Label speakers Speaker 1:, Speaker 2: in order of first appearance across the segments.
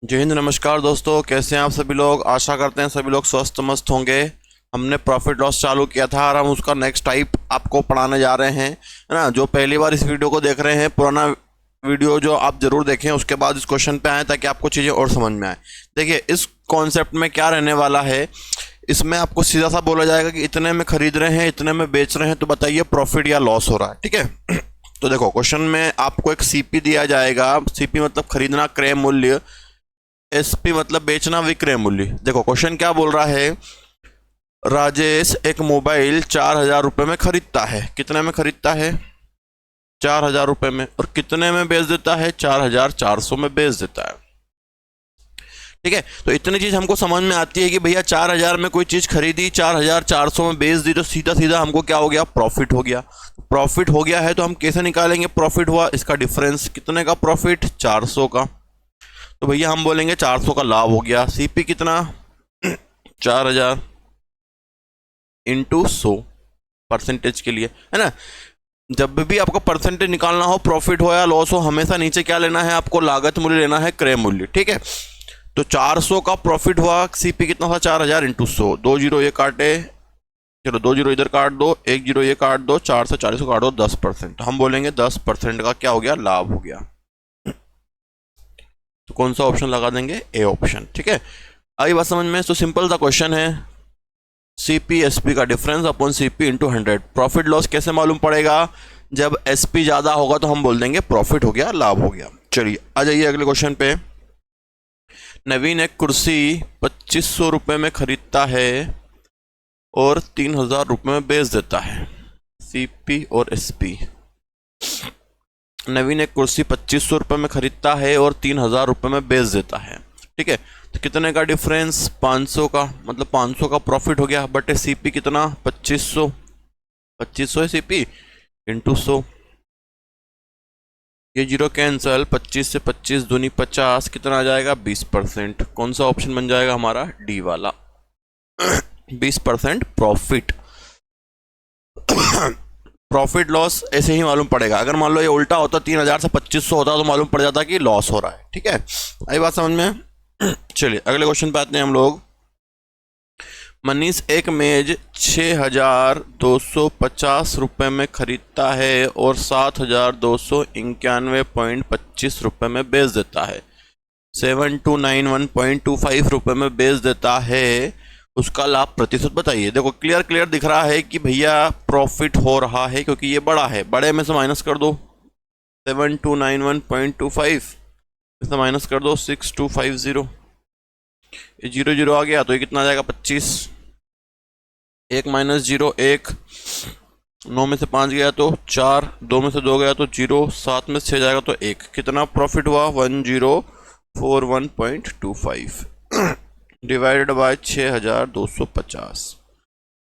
Speaker 1: जय हिंद, नमस्कार दोस्तों। कैसे हैं आप सभी लोग। आशा करते हैं सभी लोग स्वस्थ मस्त होंगे। हमने प्रॉफिट लॉस चालू किया था और हम उसका नेक्स्ट टाइप आपको पढ़ाने जा रहे हैं, है ना। जो पहली बार इस वीडियो को देख रहे हैं, पुराना वीडियो जो आप जरूर देखें, उसके बाद इस क्वेश्चन पे आए ताकि आपको चीज़ें और समझ में आए। देखिए, इस कॉन्सेप्ट में क्या रहने वाला है, इसमें आपको सीधा सा बोला जाएगा कि इतने में खरीद रहे हैं, इतने में बेच रहे हैं, तो बताइए प्रॉफिट या लॉस हो रहा है। ठीक है। तो देखो, क्वेश्चन में आपको एक सीपी दिया जाएगा। सीपी मतलब खरीदना क्रय मूल्य, एसपी मतलब बेचना विक्रय मूल्य। देखो क्वेश्चन क्या बोल रहा है, राजेश एक मोबाइल 4,000 रुपये में खरीदता है। कितने में खरीदता है? 4,000 रुपये में। और कितने में बेच देता है? 4,400 में बेच देता है। ठीक है। तो इतनी चीज हमको समझ में आती है कि भैया 4,000 में कोई चीज खरीदी, 4,400 में बेच दी, तो सीधा सीधा हमको क्या हो गया? प्रॉफिट हो गया। प्रॉफिट हो गया है तो हम कैसे निकालेंगे प्रॉफिट हुआ? इसका डिफरेंस। कितने का प्रॉफिट? 400 का। तो भैया हम बोलेंगे 400 का लाभ हो गया। सीपी कितना? 4,000 इंटू 100 परसेंटेज के लिए, है ना। जब भी आपको परसेंटेज निकालना हो, प्रॉफिट हो या लॉस हो, हमेशा नीचे क्या लेना है आपको? लागत मूल्य लेना है, क्रय मूल्य। ठीक है। तो 400 का प्रॉफिट हुआ। सीपी कितना था? 4,000 इंटू 100। 2 जीरो ये काटे, चलो 2 जीरो इधर काट दो, 1 जीरो ये काट दो, 4 से 40 को काट दो, 10%। हम बोलेंगे 10% का क्या हो गया? लाभ हो गया। तो कौन सा ऑप्शन लगा देंगे? A option. ठीक है। आई बात समझ में? तो सिंपल सा क्वेश्चन है, सीपी एसपी का difference upon CP into 100। Profit loss कैसे मालूम पड़ेगा? जब एसपी ज्यादा होगा तो हम बोल देंगे प्रॉफिट हो गया, लाभ हो गया। चलिए आ जाइए अगले क्वेश्चन पे। नवीन एक कुर्सी 2,500 रुपये में खरीदता है और 3,000 रुपये में बेच देता है। सीपी और एसपी। नवीन एक कुर्सी 2,500 रुपये में खरीदता है और 3,000 रुपये में बेच देता है। ठीक है। तो कितने का डिफरेंस? 500 का। मतलब 500 का प्रॉफिट हो गया। बटे सीपी कितना? 2,500। 2,500 है सीपी इंटू 100। ये जीरो कैंसल। 25 से 25 दूनी 50, कितना आ जाएगा? 20%। कौन सा ऑप्शन बन जाएगा हमारा? डी वाला। 20% प्रॉफिट। प्रॉफिट लॉस ऐसे ही मालूम पड़ेगा। अगर मान लो ये उल्टा होता, 3,000 से 2,500 होता, तो मालूम पड़ जाता कि लॉस हो रहा है। ठीक है। आई बात समझ में? चलिए अगले क्वेश्चन पे आते हैं हम लोग। मनीष एक मेज 6,250 रुपये में खरीदता है और 7,291.25 रुपये में बेच देता है। 7,291.25 रुपये में बेच देता है। उसका लाभ प्रतिशत बताइए। देखो क्लियर क्लियर दिख रहा है कि भैया प्रॉफिट हो रहा है, क्योंकि ये बड़ा है। बड़े में से माइनस कर दो 7,291.25, इससे माइनस कर दो 6,250। ये जीरो जीरो आ गया तो ये कितना आ जाएगा? 25। 1 माइनस जीरो 1। 9 में से 5 गया तो 4, 2 में से 2 गया तो 0, 7 में से 6 जाएगा तो 1। कितना प्रॉफिट हुआ? 1041.25 डिवाइडेड बाय 6,250।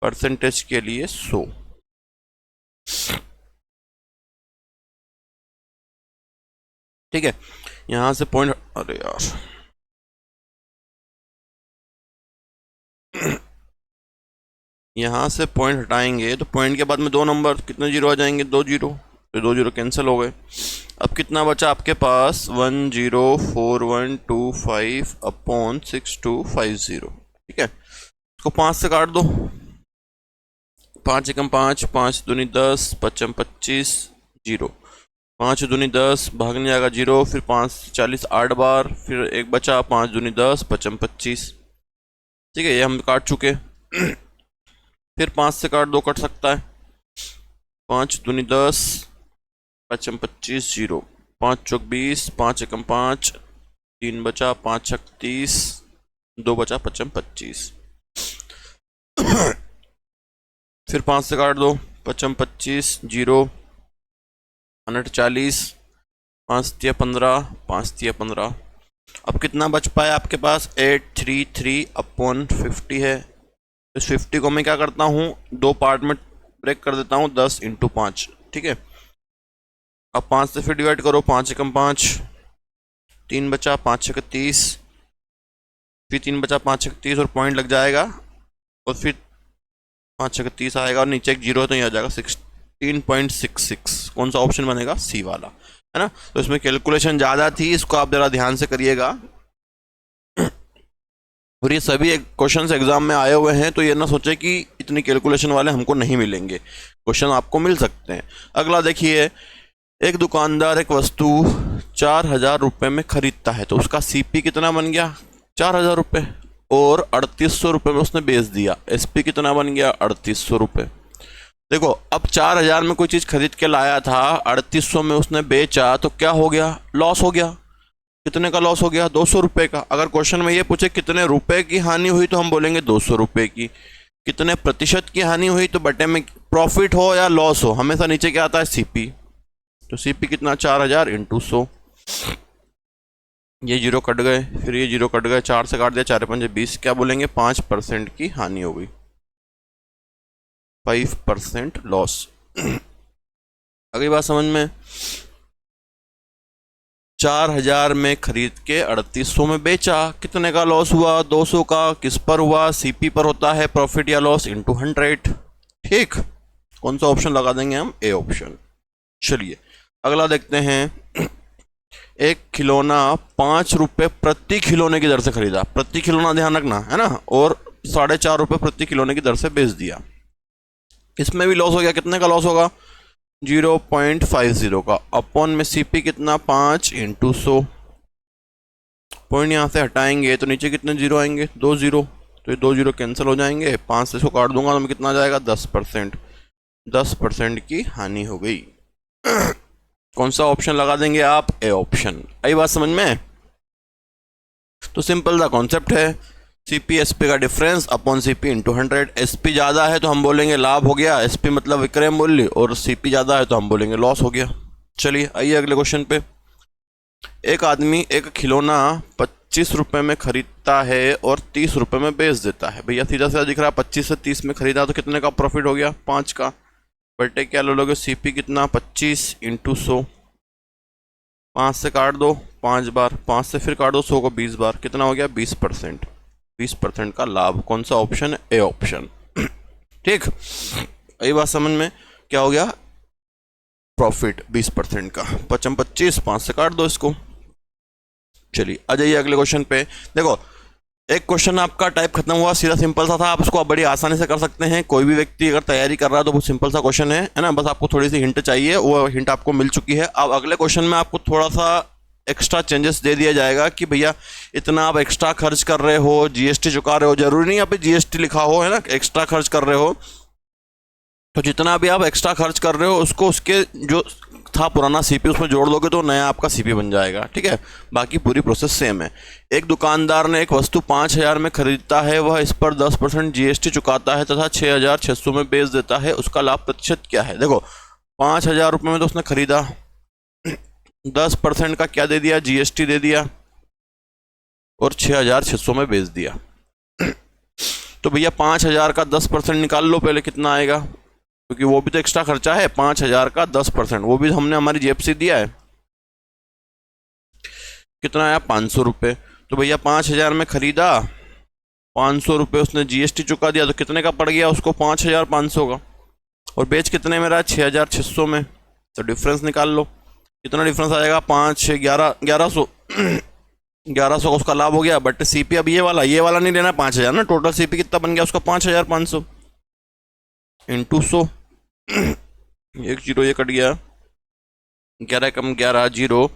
Speaker 1: परसेंटेज के लिए 100। ठीक है। यहां से पॉइंट, अरे यार यहां से पॉइंट हटाएंगे तो पॉइंट के बाद में 2 नंबर, कितने जीरो आ जाएंगे? 2 जीरो। तो 2 जीरो कैंसिल हो गए। अब कितना बचा आपके पास? 104125 अपॉन 6250। ठीक है। इसको 5 से काट दो। 5 एकम 5, 5 दूनी 10, 5 25, 0। 5 दूनी 10, भागने जाएगा 0, फिर 5 40 8 बार, फिर एक बचा 5 दूनी 10, 5 25। ठीक है, ये हम काट चुके। फिर 5 से काट दो, कट सकता है। 5 दूनी 10, 5 25, 0। 5 चौक 20, 5 एकम 5, 3 बचा, 5 छक 30, 2 बचा, 5 25। फिर 5 से काट दो, 5 25, 0, 40, 5 तिया 15, 5 तिया 15। अब कितना बच पाया आपके पास? 833 अपॉन 50 है। इस 50 को मैं क्या करता हूँ? 2 पार्ट में ब्रेक कर देता हूँ, 10 इंटू 5। ठीक है। अब 5 से फिर डिवाइड करो, 5 एकम 5, 3 बचा, 5 छक 30, फिर 3 बचा, 5 छक 30 और पॉइंट लग जाएगा, और फिर 5 छक 30 आएगा और नीचे एक जीरो है तो ये आ जाएगा 16.66। कौन सा ऑप्शन बनेगा? सी वाला, है ना। तो इसमें कैलकुलेशन ज़्यादा थी, इसको आप ज़रा ध्यान से करिएगा। और ये सभी क्वेश्चंस एग्जाम में आए हुए हैं, तो ये ना सोचे कि इतनी कैलकुलेशन वाले हमको नहीं मिलेंगे, क्वेश्चन आपको मिल सकते हैं। अगला देखिए, एक दुकानदार एक वस्तु 4,000 रुपये में खरीदता है, तो उसका सीपी कितना बन गया 4,000 रुपये, और 3,800 रुपये में उसने बेच दिया, एसपी कितना बन गया 3,800 रुपये। देखो अब 4,000 में कोई चीज़ खरीद के लाया था, 3,800 में उसने बेचा, तो क्या हो गया, लॉस हो गया। कितने का लॉस हो गया 200 रुपये का। अगर क्वेश्चन में ये पूछे कितने रुपए की हानि हुई, तो हम बोलेंगे 200 रुपये की। कितने प्रतिशत की हानि हुई, तो बटे में प्रॉफिट हो या लॉस हो, हमेशा नीचे क्या आता है सीपी, तो सीपी कितना 4,000 इंटू 100। ये जीरो कट गए, फिर ये जीरो कट गए, 4 से काट दिया, 4 5 20, क्या बोलेंगे 5% की हानि हो गई, 5% लॉस। अगली बात समझ में, 4,000 में खरीद के 3,800 में बेचा, कितने का लॉस हुआ 200 का। किस पर हुआ, सीपी पर होता है प्रॉफिट या लॉस इंटू 100। ठीक, कौन सा ऑप्शन लगा देंगे हम, ए ऑप्शन। चलिए अगला देखते हैं, एक खिलौना 5 रुपये प्रति खिलौने की दर से खरीदा, प्रति खिलौना ध्यान रखना है ना, और 4.5 रुपये प्रति खिलौने की दर से बेच दिया। इसमें भी लॉस हो गया, कितने का लॉस होगा 0.50 का। अपॉन में सीपी कितना 5 इंटू 100। पॉइंट यहाँ से हटाएंगे तो नीचे कितने जीरो आएंगे 2 जीरो, तो ये 2 जीरो कैंसिल हो जाएंगे, 5 से इसको काट दूंगा तो मैं कितना आ जाएगा 10%। 10% की हानि हो गई। कौन सा ऑप्शन लगा देंगे आप, ए ऑप्शन। आई बात समझ में। तो सिंपल सा कॉन्सेप्ट है, सीपी एसपी का difference upon CP into 100। SP ज़्यादा है तो हम बोलेंगे लाभ हो गया, एसपी मतलब विक्रय मूल्य, और सीपी ज़्यादा है तो हम बोलेंगे लॉस हो गया। चलिए आइए अगले क्वेश्चन पे। एक आदमी एक खिलौना 25 रुपये में खरीदता है और 30 रुपये में बेच देता है। भैया सीधा सीधा दिख रहा है, 25 से 30 में खरीदा तो कितने का प्रॉफिट हो गया 5 का। बटे क्या ले लोगे, सीपी कितना 25 इंटू 100। 5 से काट दो 5 बार, 5 से फिर काट दो 100 को 20 बार, कितना हो गया 20%। 20% का लाभ, कौन सा ऑप्शन है, ए ऑप्शन। ठीक, यही बात समझ में। क्या हो गया प्रॉफिट 20% का, 25 5 से काट दो इसको। चलिए आ जाइए अगले क्वेश्चन पे। देखो एक क्वेश्चन आपका टाइप खत्म हुआ, सीधा सिंपल सा था, आप उसको बड़ी आसानी से कर सकते हैं। कोई भी व्यक्ति अगर तैयारी कर रहा है तो वो सिंपल सा क्वेश्चन है ना, बस आपको थोड़ी सी हिंट चाहिए, वो हिंट आपको मिल चुकी है। अब अगले क्वेश्चन में आपको थोड़ा सा एक्स्ट्रा चेंजेस दे दिया जाएगा कि भैया इतना आप एक्स्ट्रा खर्च कर रहे हो, जीएसटी चुका रहे हो, जरूरी नहीं यहाँ पे जीएसटी लिखा हो है ना, एक्स्ट्रा खर्च कर रहे हो, तो जितना भी आप एक्स्ट्रा खर्च कर रहे हो उसको उसके जो था पुराना सीपी उसमें जोड़ दोगे तो नया आपका सीपी बन जाएगा। ठीक है, बाकी पूरी प्रोसेस सेम है। एक दुकानदार ने एक वस्तु 5,000 में खरीदता है, वह इस पर 10% जीएसटी चुकाता है तथा 6,600 में बेच देता है, उसका लाभ प्रतिशत क्या है। देखो 5,000 रुपये में तो उसने खरीदा, 10% का क्या दे दिया, जीएसटी दे दिया, और 6,600 में बेच दिया। तो भैया 5,000 का 10% निकाल लो पहले, कितना आएगा, क्योंकि वो भी तो एक्स्ट्रा खर्चा है। 5,000 का 10% वो भी हमने हमारी जेब से दिया है, कितना आया 500 रुपये। तो भैया 5,000 में खरीदा, 500 रुपये उसने जीएसटी चुका दिया, तो कितने का पड़ गया उसको 5,500 का, और बेच कितने में रहा 6,600 में। तो डिफरेंस निकाल लो, कितना डिफरेंस आएगा 5 6 1100 1100 का उसका लाभ हो गया। बट सीपी अब ये वाला नहीं लेना 5,000 ना, टोटल सीपी कितना बन गया उसका 5,500 इंटू 100। एक जीरो ये कट गया, 11 कम 11 जीरो,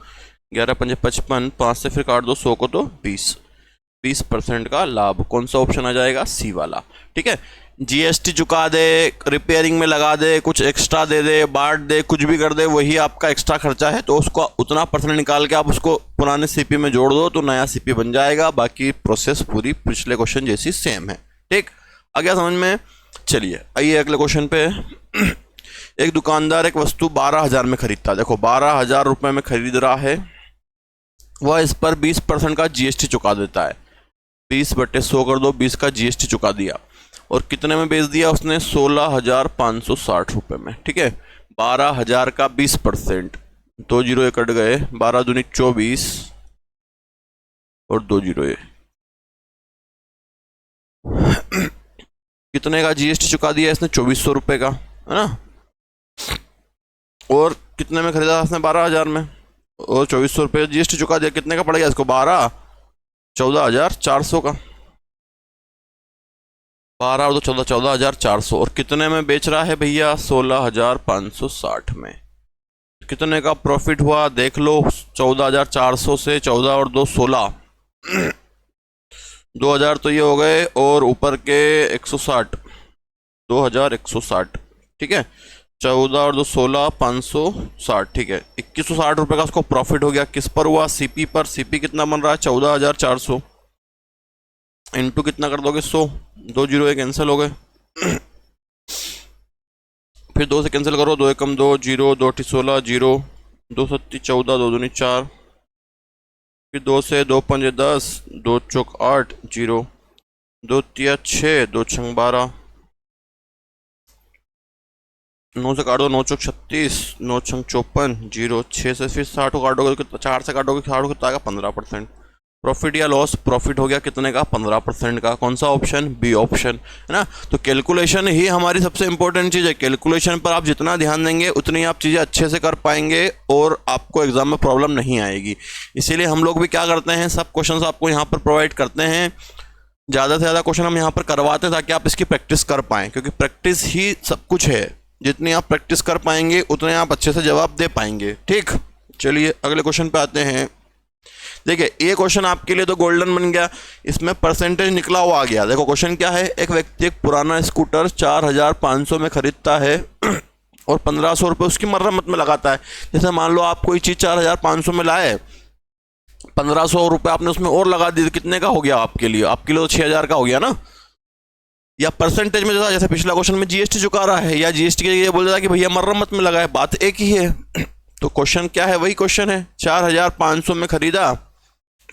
Speaker 1: 11 पंजे 55, 5 से फिर काट दो 100 को तो 20% का लाभ। कौन सा ऑप्शन आ जाएगा, सी वाला। ठीक है, जीएसटी चुका दे, रिपेयरिंग में लगा दे, कुछ एक्स्ट्रा दे दे, बांट दे, कुछ भी कर दे, वही आपका एक्स्ट्रा खर्चा है, तो उसको उतना परसेंट निकाल के आप उसको पुराने सीपी में जोड़ दो तो नया सीपी बन जाएगा। बाकी प्रोसेस पूरी पिछले क्वेश्चन जैसी सेम है। ठीक, आ गया समझ में। चलिए आइए अगले क्वेश्चन पे। एक दुकानदार एक वस्तु 12,000 में खरीदता है। देखो 12,000 रुपये में खरीद रहा है, वह इस पर 20% का जीएसटी चुका देता है। 20/100 कर दो, 20 का जीएसटी चुका दिया, और कितने में बेच दिया उसने 16,560 रुपये में। ठीक है, 12,000 का 20%, 2 जीरो ये कट गए, 12 दूनी 24 और 2 जीरो ये, कितने का जीएसटी चुका दिया इसने 2,400 रुपये का, है ना। और कितने में खरीदा इसने 12,000 में, और 2,400 रुपये जीएसटी चुका दिया, कितने का पड़ गया इसको 14,400 का। 12 और 2 14, 14,400। और कितने में बेच रहा है भैया? 16,560 में। कितने का प्रॉफिट हुआ देख लो। 14,400 से 14 और 2 16, 2,000 तो ये हो गए, और ऊपर के 160, 2,160। ठीक है, 14 और 2 16, 560। ठीक है, 2160 रुपये का उसको प्रॉफिट हो गया। किस पर हुआ? सीपी पर। सीपी कितना बन रहा है? 14,400 इंटू कितना कर दोगे? 100। 2 जीरो ये कैंसिल हो गए। फिर 2 से कैंसिल करो, 2 एकम 2 जीरो, 2 अठी 16 जीरो, 2 सत्ती 14, 2 दूनी 4, फिर 2 से 2 पंजे 10, 2 चौक 8 जीरो, 2 तिया 6, 2 छंग 12, 9 से काटो 9 चौक 36, 9 छंग 54 जीरो, 6 से फिर 60 को काटोगे तो 4 से काटोगे 60 को, कितना आएगा? 15%। प्रॉफिट या लॉस? प्रॉफिट हो गया कितने का? 15% का। कौन सा ऑप्शन? बी ऑप्शन, है ना। तो कैलकुलेशन ही हमारी सबसे इंपॉर्टेंट चीज़ है। कैलकुलेशन पर आप जितना ध्यान देंगे उतनी आप चीज़ें अच्छे से कर पाएंगे और आपको एग्जाम में प्रॉब्लम नहीं आएगी। इसीलिए हम लोग भी क्या करते हैं, सब क्वेश्चन आपको यहाँ पर प्रोवाइड करते हैं। ज़्यादा से ज़्यादा क्वेश्चन हम यहाँ पर करवाते हैं ताकि आप इसकी प्रैक्टिस कर पाएँ, क्योंकि प्रैक्टिस ही सब कुछ है। जितनी आप प्रैक्टिस कर पाएंगे उतने आप अच्छे से जवाब दे पाएंगे। ठीक, चलिए अगले क्वेश्चन पे आते हैं। देखिए, ये क्वेश्चन आपके लिए तो गोल्डन बन गया, इसमें परसेंटेज निकला हुआ आ गया। देखो क्वेश्चन क्या है। एक व्यक्ति एक पुराना स्कूटर 4,500 में खरीदता है और 1,500 रुपये उसकी मरम्मत में लगाता है। जैसे मान लो आप कोई चीज़ 4,500 में लाए, 1,500 रुपये आपने उसमें और लगा दिए, कितने का हो गया आपके लिए? आपके लिए तो 6,000 का हो गया ना। या परसेंटेज में जैसे पिछला क्वेश्चन में जीएसटी चुका रहा है, या जीएसटी के लिए बोल रहा है कि भैया मरम्मत में लगाए, बात एक ही है। तो क्वेश्चन क्या है? वही क्वेश्चन है। 4,500 में खरीदा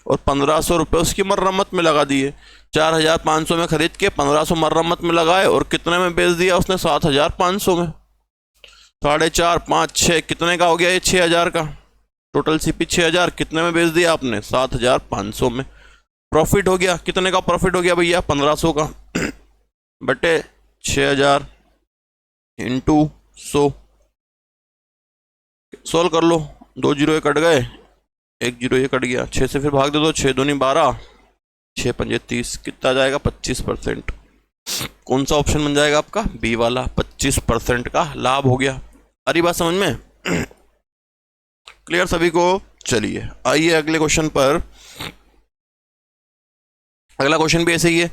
Speaker 1: और 1,500 रुपये उसकी मरम्मत में लगा दिए। 4,500 में खरीद के 1,500 मरम्मत में लगाए और कितने में बेच दिया उसने? 7,500 में। 4.5 5 6 कितने का हो गया ये? 6,000 का। टोटल सीपी 6,000, कितने में बेच दिया आपने? 7,500 में। प्रॉफिट हो गया कितने का? प्रॉफिट हो गया भैया 1,500 का बटे 6,000 इंटू 100। सोल्व कर लो, 2 जीरो ये कट गए, 1 जीरो ये कट गया, 6 से फिर भाग दे दो, 6 दूनी 12, 6 पंजे 30, कितना जाएगा? 25%। कौन सा ऑप्शन बन जाएगा आपका? बी वाला। 25% का लाभ हो गया। अरे बात समझ में? क्लियर सभी को? चलिए आइए अगले क्वेश्चन पर। अगला क्वेश्चन भी ऐसे ही है।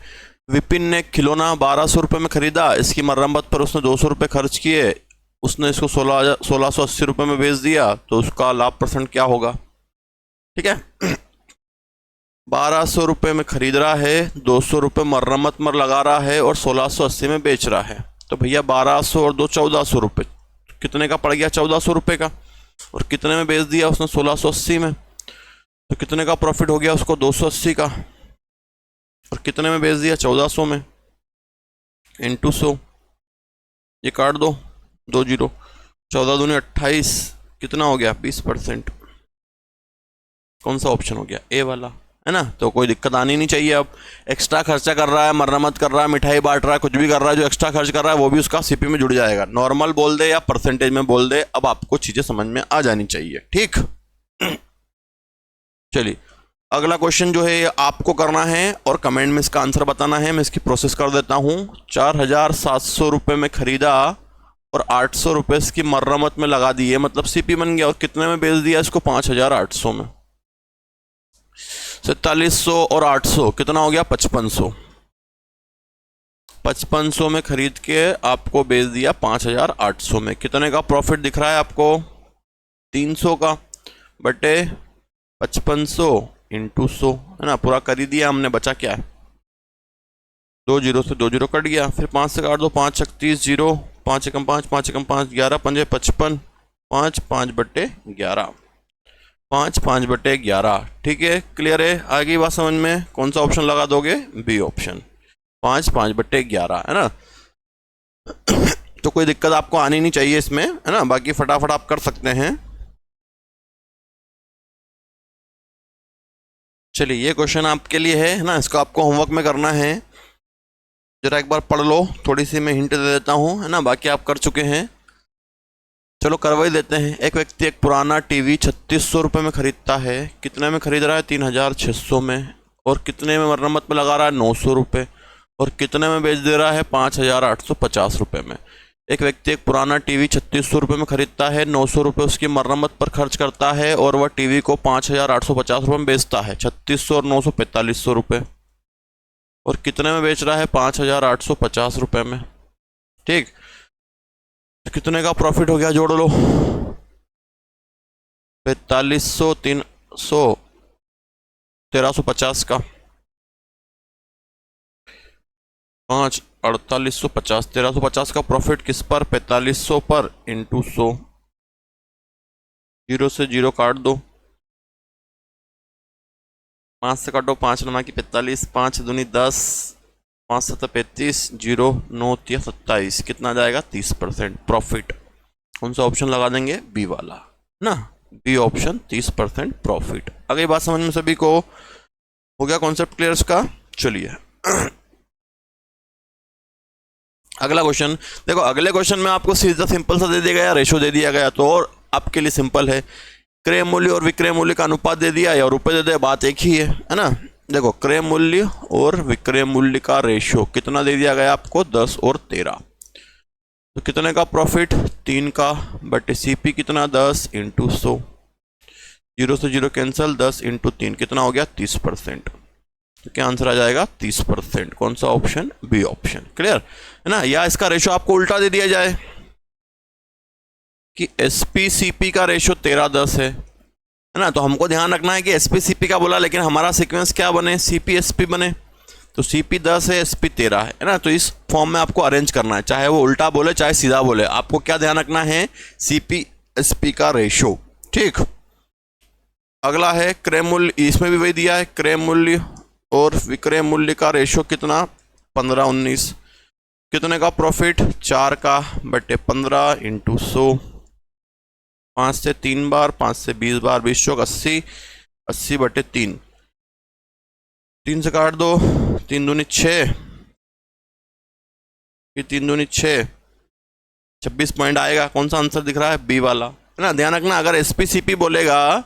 Speaker 1: विपिन ने खिलौना 1,200 रुपये में खरीदा, इसकी मरम्मत पर उसने 200 रुपये खर्च किए, उसने इसको 1,680 रुपये में बेच दिया, तो उसका लाभ परसेंट क्या होगा? ठीक है, 1,200 रुपये में खरीद रहा है, 200 रुपये मरम्मत में लगा रहा है और 1,680 में बेच रहा है। तो भैया 1,200 और 2 1,400 रुपये, कितने का पड़ गया? 1,400 रुपये का। और कितने में बेच दिया उसने? 1,680 में। तो कितने का प्रॉफिट हो गया उसको? 280 का। और कितने में बेच दिया? 1,400 में। इंटू 100, ये काट दो, 2 जीरो, 14 दूनी 28, कितना हो गया? 20%। कौन सा ऑप्शन हो गया? ए वाला, है ना। तो कोई दिक्कत आनी नहीं चाहिए। अब एक्स्ट्रा खर्चा कर रहा है, मरम्मत कर रहा है, मिठाई बांट रहा है, कुछ भी कर रहा है, जो एक्स्ट्रा खर्च कर रहा है वो भी उसका सीपी में जुड़ जाएगा। नॉर्मल बोल दे या परसेंटेज में बोल दे, अब आपको चीजें समझ में आ जानी चाहिए। ठीक, चलिए अगला क्वेश्चन जो है आपको करना है और कमेंट में इसका आंसर बताना है। मैं इसकी प्रोसेस कर देता हूं। 4,700 रुपये में खरीदा और 800 रुपये इसकी मरम्मत में लगा दिए, मतलब सीपी बन गया। और कितने में बेच दिया इसको? 5,800 में। 4,700 और 800 कितना हो गया? 5,500। 5,500 में खरीद के आपको बेच दिया 5,800 में। कितने का प्रॉफिट दिख रहा है आपको? 300 का बटे 5,500 इंटू 100, है ना। पूरा कर ही दिया हमने, बचा क्या है? 2 जीरो से 2 जीरो कट गया, फिर 5 से काट दो, 5 36 जीरो, 5 एकम 5, 5 एकम 5 11 पंजे 55, 5 5 बटे 11, 5 5 बटे 11। ठीक है, क्लियर है? आगे बात समझ में? कौन सा ऑप्शन लगा दोगे? बी ऑप्शन, 5 5 बटे 11, है ना। तो कोई दिक्कत आपको आनी नहीं चाहिए इसमें, है ना। बाकी फटाफट आप कर सकते हैं। चलिए ये क्वेश्चन आपके लिए है ना, इसको आपको होमवर्क में करना है। जरा एक बार पढ़ लो, थोड़ी सी मैं हिंट दे देता हूँ, है ना। बाकी आप कर चुके हैं, चलो करवा ही देते हैं। एक व्यक्ति एक पुराना टीवी 3,600 रुपये में खरीदता है। कितने में खरीद रहा है? 3,600 में। और कितने में मरम्मत में लगा रहा है? 900 रुपये। और कितने में बेच दे रहा है? 5,850 रुपये में। एक व्यक्ति एक पुराना टीवी 3600 रुपये में खरीदता है, 900 रुपये उसकी मरम्मत पर खर्च करता है और वह टीवी को 5,850 रुपये में बेचता है। 3600 और 900 4500 रुपये। और कितने में बेच रहा है? 5,850 रुपये में। ठीक, तो कितने का प्रॉफिट हो गया? जोड़ लो। 4500, 300, 1350 का 5, 4850, 1350 का प्रॉफिट किस पर? 4500 पर इंटू 100। 0 से 0 काट दो, 5 से काटो, 5 नमा की 45, 5 दूनी 10, 5 7 35, 0 9 3 27, कितना जाएगा? 30% प्रॉफिट। कौन सा ऑप्शन लगा देंगे? बी वाला ना, बी ऑप्शन, 30% प्रॉफिट। अगली बात समझ में सभी को? हो गया कॉन्सेप्ट क्लियर इसका? चलिए अगला क्वेश्चन देखो। अगले क्वेश्चन में आपको सीधा सिंपल सा दे दिया गया, रेशो दे दिया गया, तो और आपके लिए सिंपल है। क्रय मूल्य और विक्रय मूल्य का अनुपात दे दिया या रुपए दे दिया, बात एक ही है ना। देखो क्रय मूल्य और विक्रय मूल्य का रेशो कितना दे दिया गया आपको? 10 और 13। तो कितने का प्रॉफिट? 3 का, बट सीपी कितना? 10 इंटू 100। 0 से 0 कैंसिल, 10 इंटू 3 कितना हो गया? 30%। तो क्या आंसर आ जाएगा? 30%। कौन सा ऑप्शन? B option. क्लियर है ना। या इसका रेशो आपको उल्टा दे दिया जाए कि एसपी सीपी का रेशो 13:10 है ना। तो हमको ध्यान रखना है कि एसपी सीपी का बोला, लेकिन हमारा सीक्वेंस क्या बने? सीपी एसपी बने। तो सीपी 10 है, एसपी 13 है ना। तो इस फॉर्म में आपको अरेंज करना है, चाहे वो उल्टा बोले चाहे सीधा बोले, आपको क्या ध्यान रखना है? सीपी एसपी का रेशो। ठीक, अगला है क्रय मूल्य। इसमें भी वही दिया है, क्रय मूल्य और विक्रय मूल्य का रेशो कितना? 15-19। कितने का प्रॉफिट? 4 का, बटे 15 इंटू 100। 5 से 3 बार, 5 से 20 बार, 20 चौक 80, 80 बटे 3। 3 से काट दो, 3 दूनी 6, 3 दूनी 6, 26 पॉइंट आएगा। कौन सा आंसर दिख रहा है? बी वाला है ना। ध्यान रखना, अगर एसपीसीपी बोलेगा,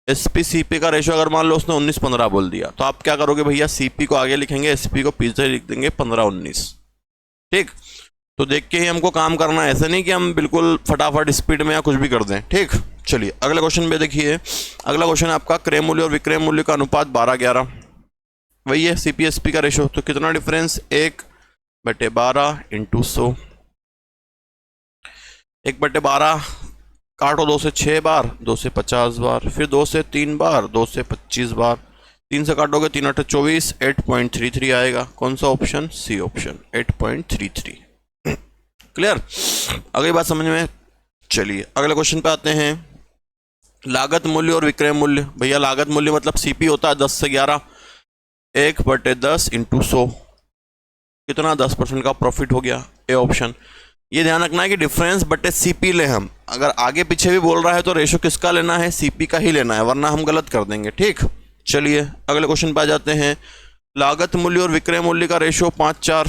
Speaker 1: एसपी-सीपी का रेशो अगर मान लो उसने 19-15 बोल दिया, तो आप क्या करोगे भैया? सीपी को आगे लिखेंगे, एसपी को पीछे लिख देंगे 15-19। ठीक, तो देख के ही हमको काम करना है, ऐसा नहीं कि हम बिल्कुल फटाफट स्पीड में या कुछ भी कर दें। ठीक, चलिए अगले क्वेश्चन पे देखिए। अगला क्वेश्चन आपका क्रय मूल्य और विक्रय मूल्य का अनुपात 12-11, वही है सीपी एसपी का रेशो। तो कितना डिफरेंस? 1/12 इंटू 100। 1/12 काटो, 2 से 6 बार, 2 से 50 बार, फिर 2 से 3 बार, 2 से 25 बार। 3 से काटोगे, 3 8 24, 8.33 आएगा। कौन सा ऑप्शन? C option, 8.33। क्लियर? अगली बात समझ में? चलिए अगले क्वेश्चन पे आते हैं। लागत मूल्य और विक्रय मूल्य। भैया लागत मूल्य मतलब सीपी होता है 10 से 11, 1/10 इंटू 100, कितना? 10% का प्रॉफिट हो गया। A option. ये ध्यान रखना है कि डिफरेंस बटे सीपी ले हम, अगर आगे पीछे भी बोल रहा है तो रेशो किसका लेना है? सीपी का ही लेना है, वरना हम गलत कर देंगे। ठीक, चलिए अगले क्वेश्चन पे आ जाते हैं। लागत मूल्य और विक्रय मूल्य का रेशो 5-4,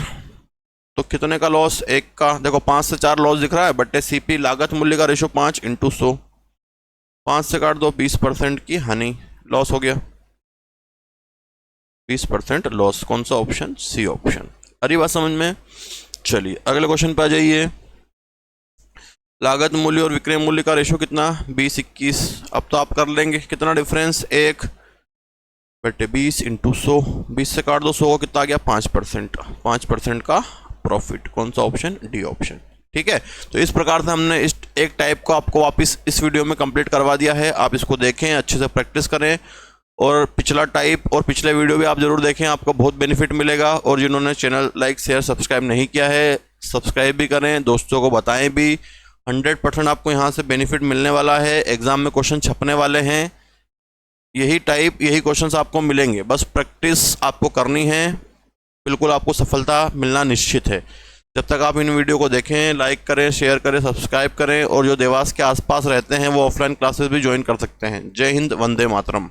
Speaker 1: तो कितने का लॉस? 1 का। देखो 5 से 4 लॉस दिख रहा है, बटे सीपी लागत मूल्य का रेशो 5 इंटू 100। 5 से काट दो, 20% की हानि, लॉस हो गया, 20% लॉस। कौन सा ऑप्शन? C option. अरे बात समझ में? चलिए अगले क्वेश्चन पे आ जाइए। लागत मूल्य और विक्रय मूल्य का रेशो कितना? 20-21। अब तो आप कर लेंगे, कितना डिफरेंस? 1/20 इंटू 100। 20 से काट दो, 100 को कितना आ गया? 5%। 5% का प्रॉफिट। कौन सा ऑप्शन? D option. ठीक है, तो इस प्रकार से हमने इस एक टाइप को आपको वापस इस वीडियो में कंप्लीट करवा दिया है। आप इसको देखें, अच्छे से प्रैक्टिस करें, और पिछला टाइप और पिछले वीडियो भी आप जरूर देखें, आपको बहुत बेनिफिट मिलेगा। और जिन्होंने चैनल लाइक शेयर सब्सक्राइब नहीं किया है, सब्सक्राइब भी करें, दोस्तों को बताएं भी। 100% आपको यहाँ से बेनिफिट मिलने वाला है। एग्जाम में क्वेश्चन छपने वाले हैं, यही टाइप यही क्वेश्चंस आपको मिलेंगे, बस प्रैक्टिस आपको करनी है, बिल्कुल आपको सफलता मिलना निश्चित है। जब तक आप इन वीडियो को देखें, लाइक करें, शेयर करें, सब्सक्राइब करें, और जो देवास के आसपास रहते हैं वो ऑफलाइन क्लासेस भी ज्वाइन कर सकते हैं। जय हिंद, वंदे मातरम।